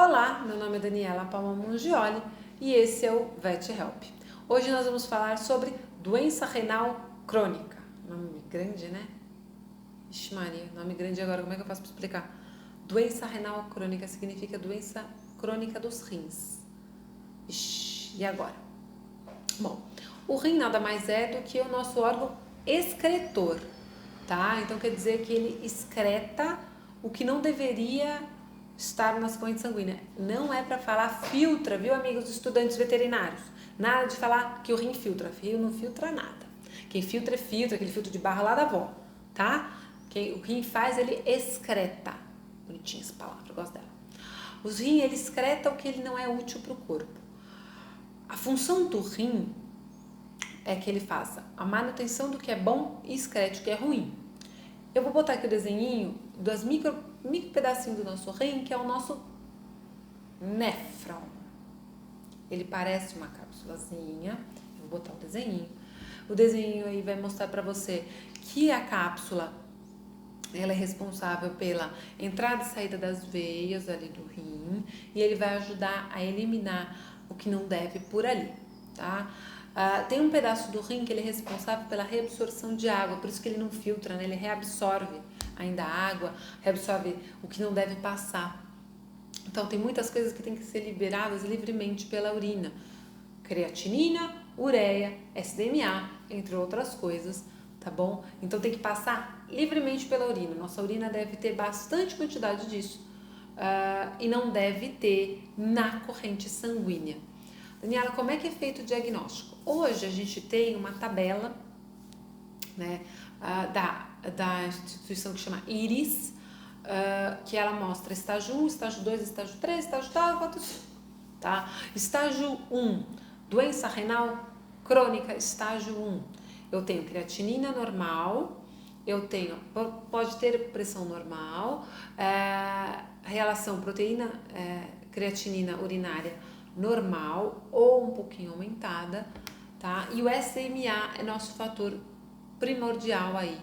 Olá, meu nome é Daniela Palma Mungioli e esse é o Vet Help. Hoje nós vamos falar sobre doença renal crônica. Nome grande, né? Ixi Maria, nome grande agora, como é que eu faço para explicar? Doença renal crônica significa doença crônica dos rins. Ixi, e agora? Bom, o rim nada mais é do que o nosso órgão excretor, tá? Então quer dizer que ele excreta o que não deveria estar nas correntes sanguíneas. Não é para falar filtra, viu, amigos estudantes veterinários? Nada de falar que o rim filtra. O rim não filtra nada. Quem filtra é filtro, aquele filtro de barra lá da avó, tá? O rim faz, ele excreta. Bonitinha essa palavra, eu gosto dela. Os rins, ele excreta o que ele não é útil para o corpo. A função do rim é que ele faça a manutenção do que é bom e excrete o que é ruim. Eu vou botar aqui o desenhinho das micro pedacinhos do nosso rim, que é o nosso néfron. Ele parece uma cápsulazinha. Eu vou botar o desenhinho. O desenho aí vai mostrar para você que a cápsula ela é responsável pela entrada e saída das veias ali do rim e ele vai ajudar a eliminar o que não deve por ali, tá? Tem um pedaço do rim que ele é responsável pela reabsorção de água, por isso que ele não filtra, né? Ele reabsorve ainda a água, reabsorve o que não deve passar. Então tem muitas coisas que tem que ser liberadas livremente pela urina. Creatinina, ureia, SDMA, entre outras coisas, tá bom? Então tem que passar livremente pela urina. Nossa urina deve ter bastante quantidade disso e não deve ter na corrente sanguínea. Daniela, como é que é feito o diagnóstico? Hoje a gente tem uma tabela, né, da instituição que chama IRIS, que ela mostra estágio 1, estágio 2, estágio 3, estágio tal, tá? Estágio 1, doença renal crônica, estágio 1. Eu tenho creatinina normal, pode ter pressão normal, relação proteína, creatinina urinária normal ou um pouquinho aumentada, tá? E o SMA é nosso fator primordial aí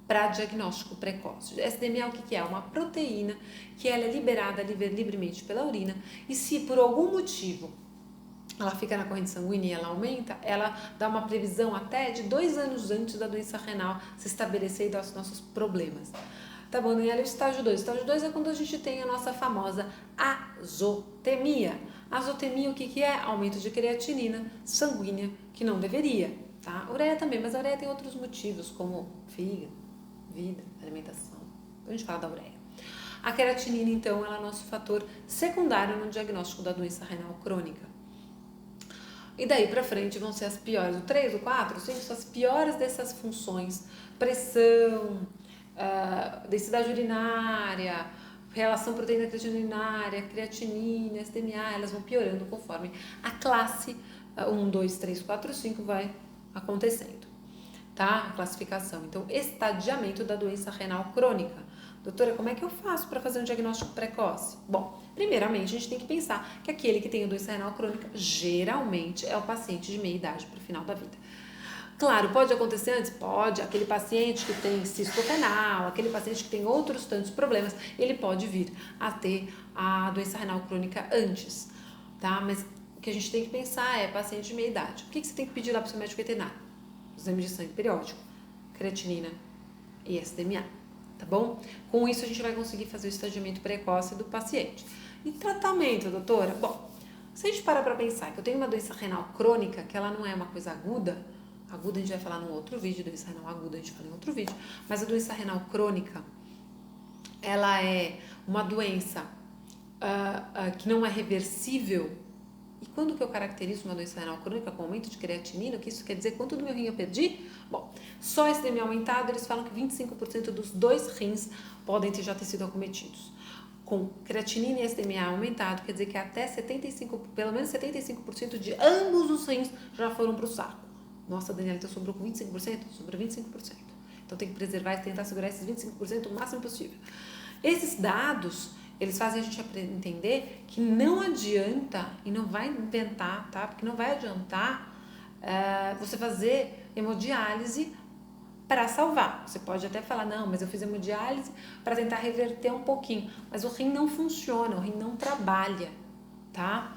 para diagnóstico precoce. O SDMA o que é? Uma proteína que ela é liberada livremente pela urina e se por algum motivo ela fica na corrente sanguínea e ela aumenta, ela dá uma previsão até de 2 anos antes da doença renal se estabelecer e dar os nossos problemas. Tá bom, Daniela, o estágio 2. O estágio 2 é quando a gente tem a nossa famosa azotemia. Azotemia o que é? Aumento de creatinina sanguínea, que não deveria, tá? Ureia também, mas a ureia tem outros motivos, como fígado, vida, alimentação. Depois a gente fala da ureia. A creatinina, então, ela é nosso fator secundário no diagnóstico da doença renal crônica. E daí pra frente vão ser as piores. O 3, o 4, o 5 são as piores dessas funções. Pressão, densidade urinária, relação proteína-creatinina urinária, creatinina, SDMA, elas vão piorando conforme a classe 1, 2, 3, 4, 5 vai acontecendo, tá? A classificação. Então, estadiamento da doença renal crônica. Doutora, como é que eu faço para fazer um diagnóstico precoce? Bom, primeiramente a gente tem que pensar que aquele que tem a doença renal crônica geralmente é o paciente de meia idade para o final da vida. Claro, pode acontecer antes? Pode. Aquele paciente que tem cisto renal, aquele paciente que tem outros tantos problemas, ele pode vir a ter a doença renal crônica antes, tá? Mas o que a gente tem que pensar é paciente de meia idade. O que você tem que pedir lá para o seu médico veterinário? Exame de sangue periódico, creatinina e SDMA, tá bom? Com isso a gente vai conseguir fazer o estadiamento precoce do paciente. E tratamento, doutora? Bom, se a gente parar para pensar que eu tenho uma doença renal crônica, que ela não é uma coisa aguda a gente vai falar num outro vídeo, doença renal aguda a gente fala em outro vídeo, mas a doença renal crônica, ela é uma doença que não é reversível. E quando que eu caracterizo uma doença renal crônica com aumento de creatinina, o que isso quer dizer? Quanto do meu rim eu perdi? Bom, só SDMA aumentado, eles falam que 25% dos 2 rins podem já ter sido acometidos. Com creatinina e SDMA aumentado, quer dizer que até pelo menos 75% de ambos os rins já foram para o saco. Nossa, Daniela, então sobrou com 25%? Sobrou 25%. Então tem que preservar e tentar segurar esses 25% o máximo possível. Esses dados, eles fazem a gente entender que não adianta, e não vai inventar, tá? Porque não vai adiantar você fazer hemodiálise para salvar. Você pode até falar, não, mas eu fiz hemodiálise para tentar reverter um pouquinho, mas o rim não funciona, o rim não trabalha, tá?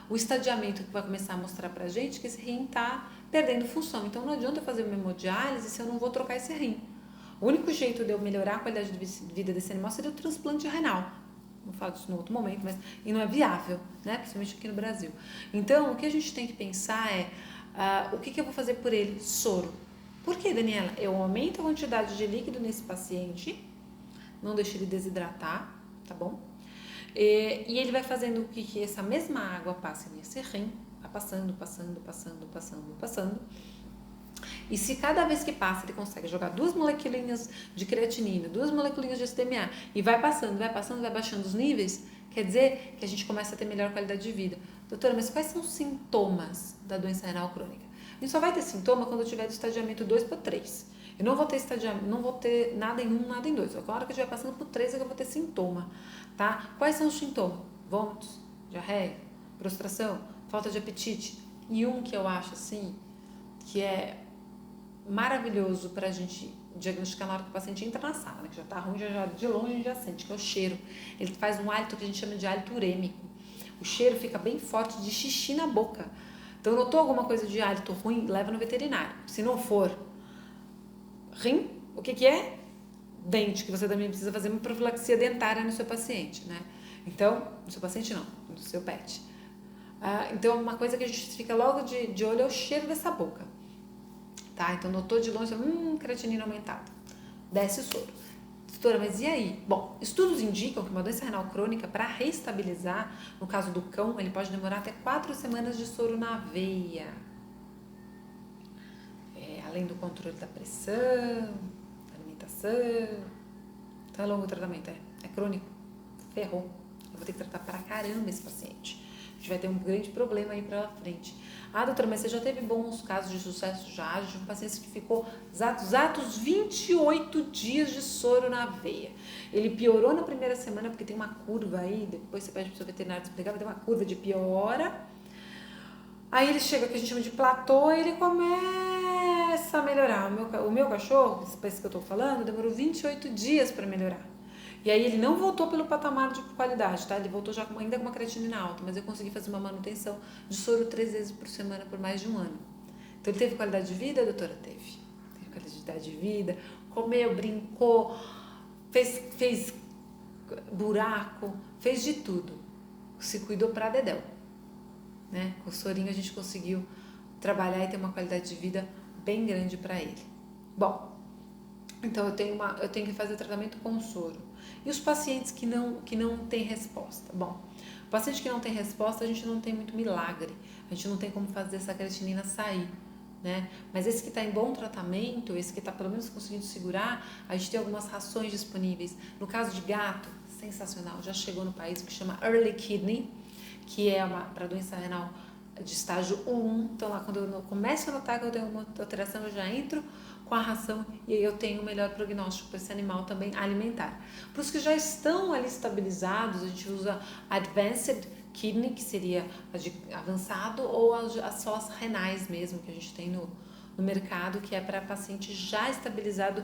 O estadiamento que vai começar a mostrar pra gente que esse rim tá perdendo função, então não adianta eu fazer uma hemodiálise se eu não vou trocar esse rim. O único jeito de eu melhorar a qualidade de vida desse animal seria o transplante renal. Vou falar disso no outro momento, mas e não é viável, né? Principalmente aqui no Brasil. Então, o que a gente tem que pensar é o que eu vou fazer por ele? Soro. Por que, Daniela? Eu aumento a quantidade de líquido nesse paciente, não deixo ele desidratar, tá bom? E ele vai fazendo com que essa mesma água passe nesse rim, vai passando. E se cada vez que passa ele consegue jogar 2 moleculinhas de creatinina, 2 moleculinhas de SDMA e vai passando, vai baixando os níveis, quer dizer que a gente começa a ter melhor qualidade de vida. Doutora, mas quais são os sintomas da doença renal crônica? A gente só vai ter sintoma quando eu tiver do estadiamento 2 para 3. Eu não vou ter não vou ter nada em 1, nada em 2. Agora que eu estiver passando por 3 é que eu vou ter sintoma, tá? Quais são os sintomas? Vômitos, diarreia, prostração, falta de apetite. E um que eu acho assim, que é maravilhoso pra gente diagnosticar na hora que o paciente entra na sala, né? Que já tá ruim, já de longe a gente já sente, que é o cheiro. Ele faz um hálito que a gente chama de hálito urêmico. O cheiro fica bem forte de xixi na boca. Então, notou alguma coisa de hálito ruim? Leva no veterinário. Se não for rim, o que é? Dente, que você também precisa fazer uma profilaxia dentária no seu paciente, né? Então, no seu paciente não, no seu pet. Então, uma coisa que a gente fica logo de olho é o cheiro dessa boca. Tá? Então, notou de longe, creatinina aumentada. Desce o soro. Doutora, mas e aí? Bom, estudos indicam que uma doença renal crônica, para reestabilizar, no caso do cão, ele pode demorar até 4 semanas de soro na veia. Além do controle da pressão, da alimentação. Então, é longo o tratamento, é crônico. Ferrou. Eu vou ter que tratar pra caramba esse paciente. A gente vai ter um grande problema aí pra frente. Doutora, mas você já teve bons casos de sucesso já, de um paciente que ficou exatos 28 dias de soro na veia. Ele piorou na primeira semana, porque tem uma curva aí, depois você pede pro seu veterinário explicar, vai ter uma curva de piora. Aí ele chega, que a gente chama de platô, e ele começa a melhorar. O meu cachorro, esse que eu tô falando, demorou 28 dias para melhorar. E aí ele não voltou pelo patamar de qualidade, tá? Ele voltou já ainda com uma creatinina alta, mas eu consegui fazer uma manutenção de soro 3 vezes por semana por mais de um ano. Então ele teve qualidade de vida, doutora? Teve. Teve qualidade de vida, comeu, brincou, fez buraco, fez de tudo. Se cuidou pra dedéu, né? Com o sorinho a gente conseguiu trabalhar e ter uma qualidade de vida bem grande para ele. Bom, então eu tenho que fazer tratamento com soro. E os pacientes que não têm resposta? Bom, o paciente que não tem resposta, a gente não tem muito milagre. A gente não tem como fazer essa creatinina sair, né? Mas esse que está em bom tratamento, esse que está pelo menos conseguindo segurar, a gente tem algumas rações disponíveis. No caso de gato, sensacional, já chegou no país, que chama Early Kidney, que é para doença renal de estágio 1. Então lá quando eu começo a notar que eu tenho uma alteração, eu já entro com a ração e aí eu tenho o melhor prognóstico para esse animal também alimentar. Para os que já estão ali estabilizados, a gente usa Advanced Kidney, que seria a de avançado, ou só as renais mesmo, que a gente tem no mercado, que é para paciente já estabilizado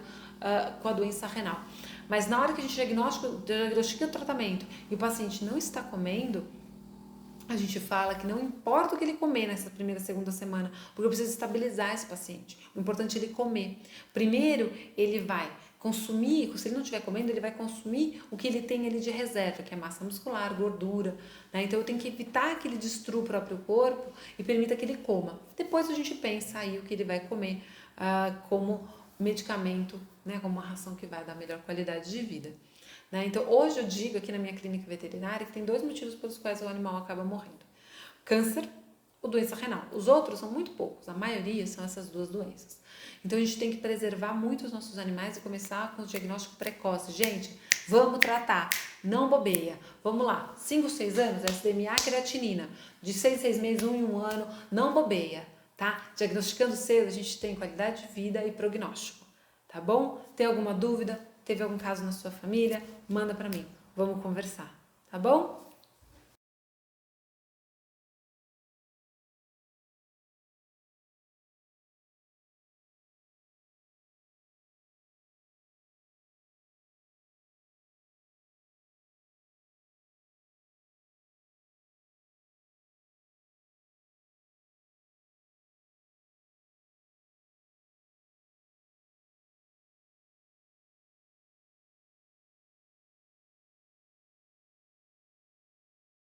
com a doença renal. Mas na hora que a gente diagnostica o tratamento e o paciente não está comendo, a gente fala que não importa o que ele comer nessa primeira, segunda semana, porque eu preciso estabilizar esse paciente. O importante é ele comer. Primeiro, ele vai consumir, se ele não estiver comendo, ele vai consumir o que ele tem ali de reserva, que é massa muscular, gordura, né? Então eu tenho que evitar que ele destrua o próprio corpo e permita que ele coma. Depois a gente pensa aí o que ele vai comer como medicamento, né? Como uma ração que vai dar melhor qualidade de vida. Então, hoje eu digo aqui na minha clínica veterinária que tem 2 motivos pelos quais o animal acaba morrendo. Câncer ou doença renal. Os outros são muito poucos, a maioria são essas 2 doenças. Então, a gente tem que preservar muito os nossos animais e começar com o diagnóstico precoce. Gente, vamos tratar, não bobeia. Vamos lá, 5, 6 anos, SDMA, creatinina. De 6 meses, 1 em 1 ano, não bobeia, tá? Diagnosticando cedo, a gente tem qualidade de vida e prognóstico, tá bom? Tem alguma dúvida? Teve algum caso na sua família? Manda pra mim. Vamos conversar, tá bom?